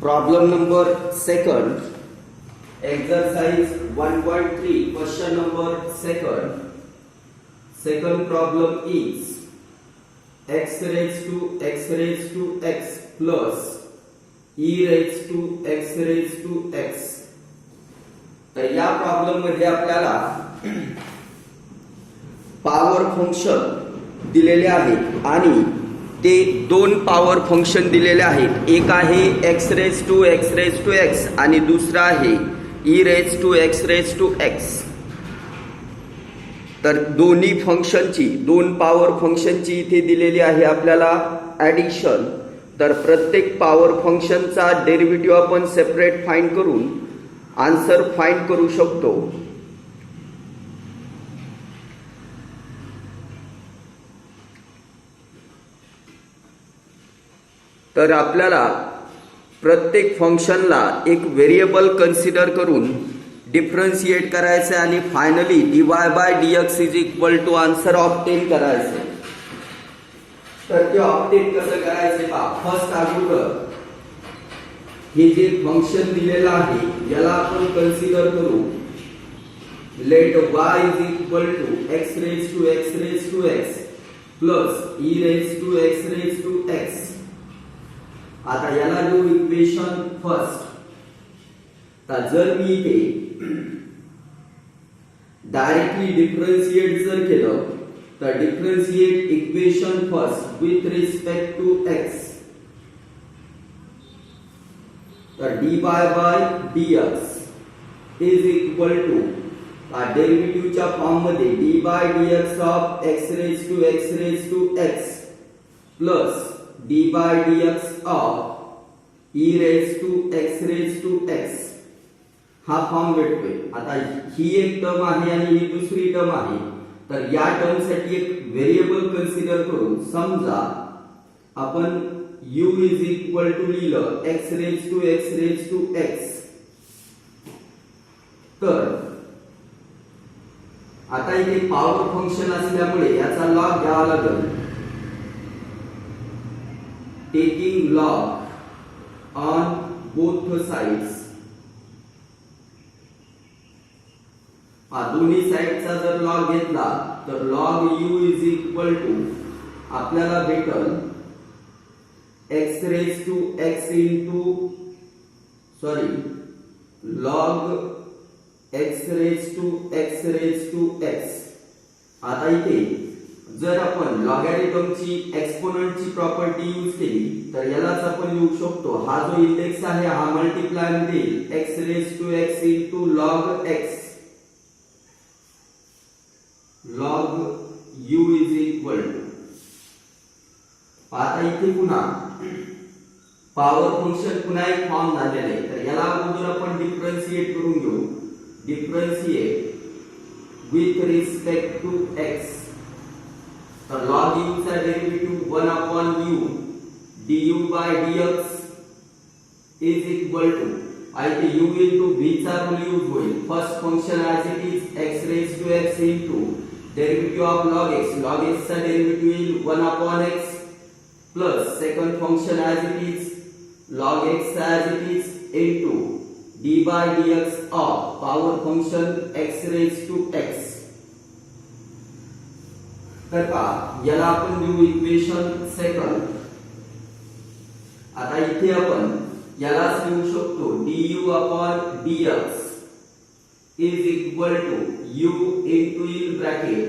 Problem number second, exercise 1.3, question number second. Second problem is x raised to x plus e raised to x. तर या problem मध्ये आपल्याला power function दिलेले आहेत आणि ते दोन पॉवर फंक्शन दिलेले आहेत. एक आहे x रेज टू x आणि दुसरा आहे e रेज टू x. तर दोन्ही फंक्शनची दोन पॉवर फंक्शनची इथे दिलेली आहे आपल्याला ॲडिशन. तर प्रत्येक पॉवर फंक्शनचा डेरिव्हेटिव्ह आपण सेपरेट फाइंड करून आन्सर फाइंड करू शकतो. तर आपल्याला प्रत्येक फंक्शनला एक व्हेरिएबल कन्सिडर करून डिफरन्शिएट करायचे आणि finally dy by dx is equal to answer obtain करायचे. तर ते ऑब्टेन कसं करायचे पहा. फर्स्ट अगोदर हे जे फंक्शन दिलेलं आहे याला आपण कन्सिडर करू. Let y is equal to x raise to x plus e raise to x. आता याला देऊ इक्वेशन फर्स्ट. तर जर मी इथे डायरेक्टली डिफरन्शिएट जर केलं तर differentiate equation first with respect to x. तर dy by dx is equal to डेरिव्हेटिव्हच्या फॉर्म मध्ये dy by dx of x raise to x plus d by dx of e raised to x हा form भेटतोय. आता ही एक term आहे आणि ही दुसरी टर्म आहे. तर या टर्म साठी एक व्हेरिएबल कन्सिडर करून समजा आपण u इज इक्वल टू लिहिलं x रेज टू x. तर आता इथे पॉवर फंक्शन असल्यामुळे याचा लॉग घ्यावा लागेल. Taking log on both sides. दोन्ही साइडचा जर लॉग घेतला तर log u is equal to आपल्याला भेटल x raise to x log x raise to x. आता इथे जर आपण लॉगॅरिथमची एक्सपोनंटची प्रॉपर्टी यूज केली तर यालाच आपण लिहू शकतो. हा जो इंडेक्स आहे हा मल्टिप्लाय मध्ये x raise to x into log x. log u is equal to आता इथे पुन्हा पॉवर फंक्शन पुन्हा एक फॉर्म झालेला आहे. तर याला अगोदर आपण डिफरन्शिएट करून घेऊ. Differentiate with respect to x. तर log u चा derivative 1 upon u du by dx is equal to इथे u into v चा रूल यूज होईल. First function as it is x raised to x into derivative of log x. log x चा derivative येईल 1 upon x plus second function as it is log x as it is into d by dx of power function x raised to x. तर पहा याला आपण लिहू equation second. आता इथे आपण यालाच लिहू शकतो du upon dx is equal to u into in bracket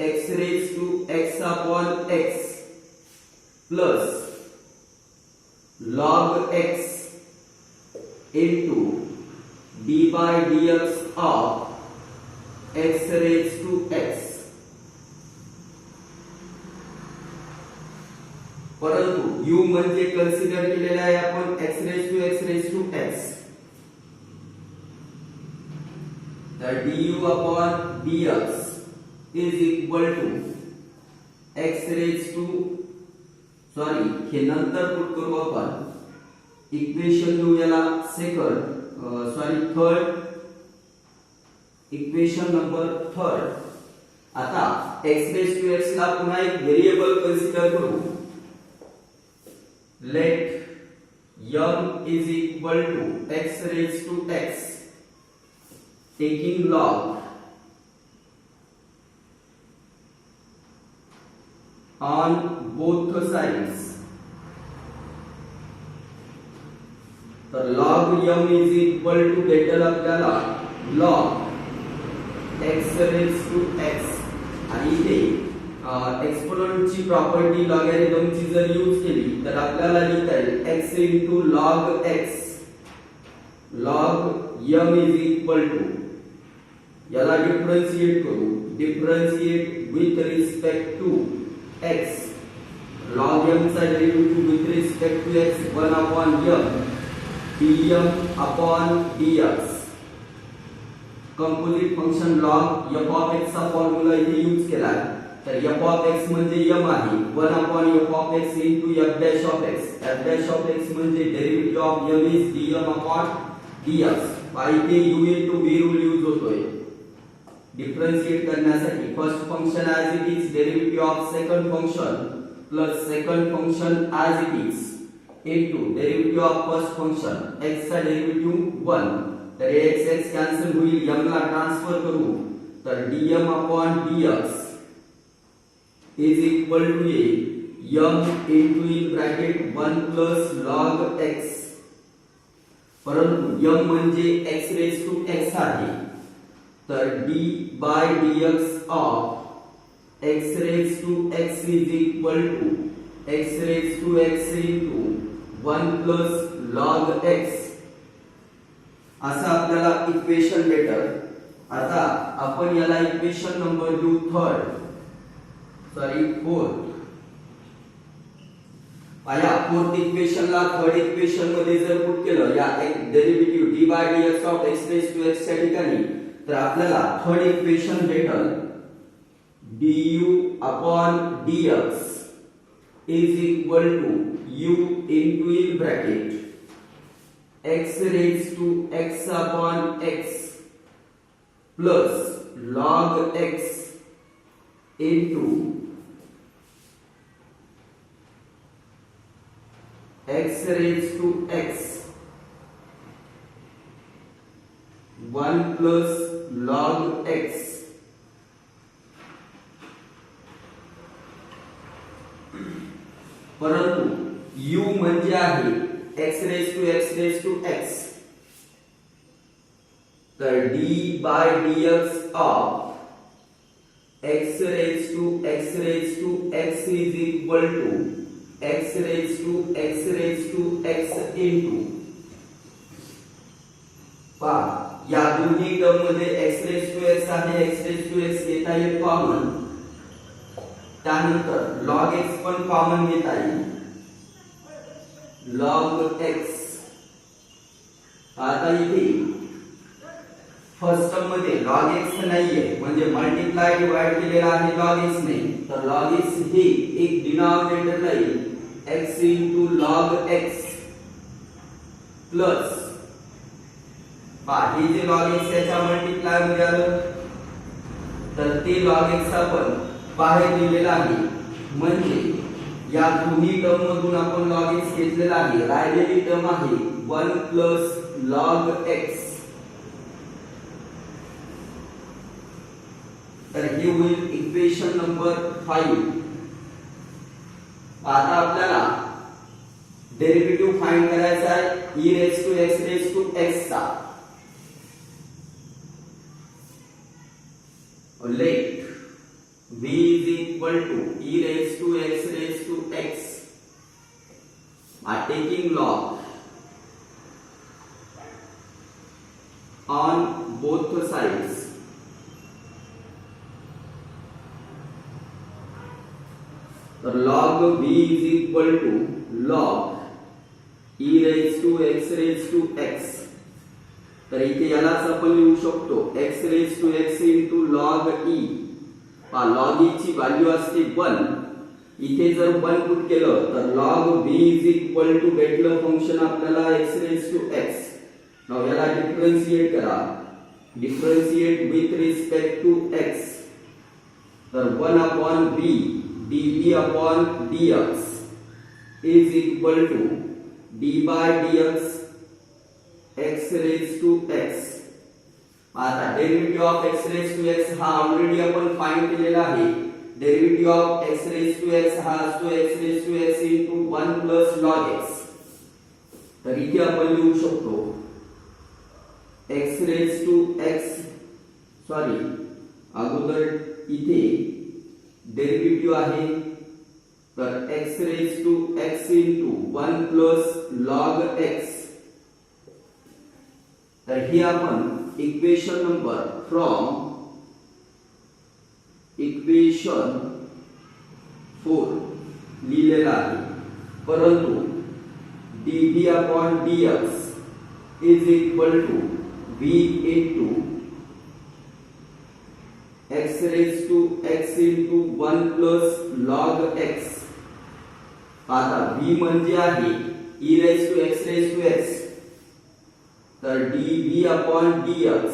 x raised to x upon x plus log x into d by dx of x raised to x. परंतु u म्हणजे consider केलेला आहे आपण x रेज टू x. तर du upon dx is equal to x raise to हे नंतर put करू आपण. इक्वेशन लिहू याला थर्ड. Equation number third. आता x रेज टू x ला पुन्हा एक व्हेरिएबल कन्सिडर करू. let m is equal to x raised to x, taking log on both sides. तर log m is equal to भेटेल आपल्याला log x raised to x, आणि इथे एक्सपोनेंट ची प्रॉपर्टी लॉगॅरिथम ची जर यूज केली तर आपल्याला लिहिता येईल x into log x, log m is equal to, याला डिफरन्शिएट करू, differentiate with respect to x, log m चा derivative with respect to x 1 upon m dm upon dx. Composite function log f of x चा formula इथे use केला आहे. तर f of x म्हणजे m आहे, 1 upon f of x into f dash of x. f dash of x म्हणजे derivative of m is dm upon dx. इथे u into v rule use होतोय differentiate करण्यासाठी. First function as it is, derivative of second function plus second function as it is into derivative of first function, x चा derivative 1. तर x x cancel होईल, m ला transfer करू, तर dm upon dx is equal to m into in bracket 1 plus log x. परंतु m म्हणजे x raised to x आहे, तर d by dx of x raised to x is equal to x raised to x into 1 plus log x. असं आपल्याला equation भेटल. आता आपण याला इक्वेशन नंबर देऊ फोर्थ. फोर्थ इक्वेशन ला थर्ड इक्वेशन मध्ये जर पुट केलं या derivative d by dx of x raised to x च्या ठिकाणी, तर आपल्याला थर्ड इक्वेशन भेटल du upon dx is equal to u into in bracket x raised to x upon x plus log x into x raised to x 1 plus log x. परंतु u म्हणजे आहे x raised to x, तर d by dx of x raised to x is equal to x raised to x into, या दोन्ही term मध्ये x raised to x आहे, x raised to x घेता येईल कॉमन, त्यानंतर log x पण common घेता येईल, log x. आता इथे फर्स्ट टर्म मध्ये log x नाहीये, म्हणजे मल्टिप्लाय डिवाइड केलेला आहे log x ने, तर log x हे एक डिनॉमिनेटर ला येईल x into log x plus हे जे log x याच्या मल्टिप्लाय मध्ये आलं, तर ते log x आपण बाहेर दिलेला आहे, म्हणजे या दोन्ही टर्म मधून आपण log x घेतलेला आहे, राहिलेली टर्म आहे 1 plus log x. तर हे होईल इक्वेशन नंबर 5. आता आपल्याला डेरिव्हेटिव्ह फाइंड करायचा आहे e raised to x चा. Let v is equal to e raised to x by taking log on both sides. So log v is equal to log e raised to x. तर इथे यालाच आपण लिहू शकतो x raised to x into log e. log e ची value असते 1. इथे जर 1 पुट केलं तर log v is equal to भेटलं फंक्शन आपल्याला x raised to x. नाव याला डिफरन्शिएट करा, differentiate with respect to x. तर 1 upon v dv upon dx is equal to d by dx x raise to x. आता derivative of x raise to x हा already आपण find केलेला आहे. Derivative of x raise to x हा असतो x raise to x into 1 plus log x. तर इथे आपण लिहू शकतो x raise to x, sorry अगोदर इथे डेरिव्हेटिव्ह आहे, तर x raise to x into 1 plus log x. तर हे आपण इक्वेशन नंबर फ्रॉम इक्वेशन 4 लिहिलेला आहे. परंतु dv upon dx is equal to v into x raised to x into 1 plus log x. आता v म्हणजे आहे e raised to x raised to x. तर dv upon dx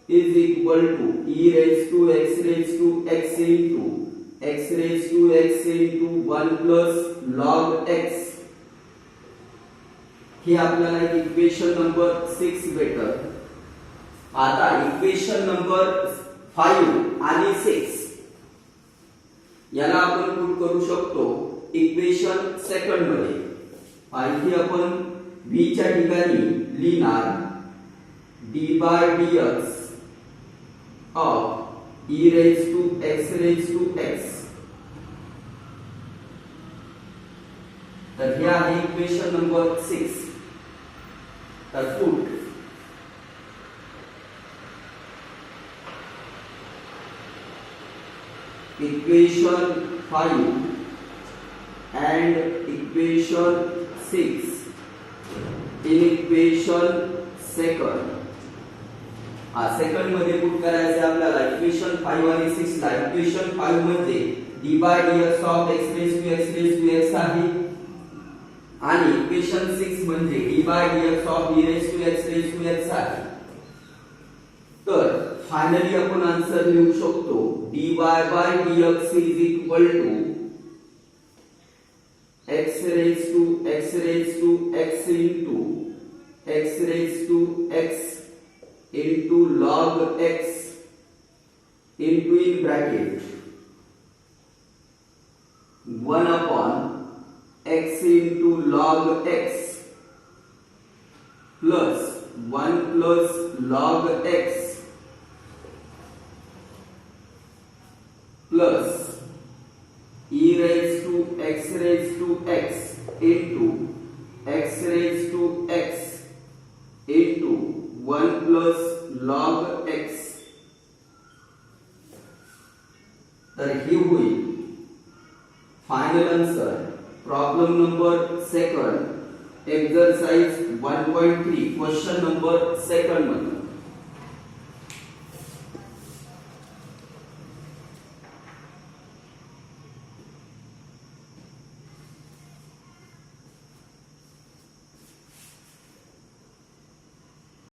is equal to e raised to x into x raised to x into 1 plus log x. हे आपल्याला equation number 6 भेटल. आता equation number 5 आणि 6 याला आपण पुट करू शकतो इक्वेशन सेकंड मध्ये. इथे आपण v च्या ठिकाणी लिहिणार d by dx of e raised to x. तर हे आहे इक्वेशन नंबर 6. तर put equation 5 and equation 6 in equation second. Second मध्ये पुट करायचे आपल्याला इक्वेशन 5 आणि 6 ला. इक्वेशन 5 म्हणजे d by dx of x raised to x आहे आणि इक्वेशन 6 म्हणजे d by dx of e raised to x आहे. तर फायनली आपण आन्सर लिहू शकतो dy by dx is equal to x raised to x into x raised to x into log x into in bracket 1 upon x into log x plus 1 plus log x plus e raised to x into x raised to x into 1 plus log x. तर हे होईल final answer. Problem number second, exercise 1.3 question number second मध्ये.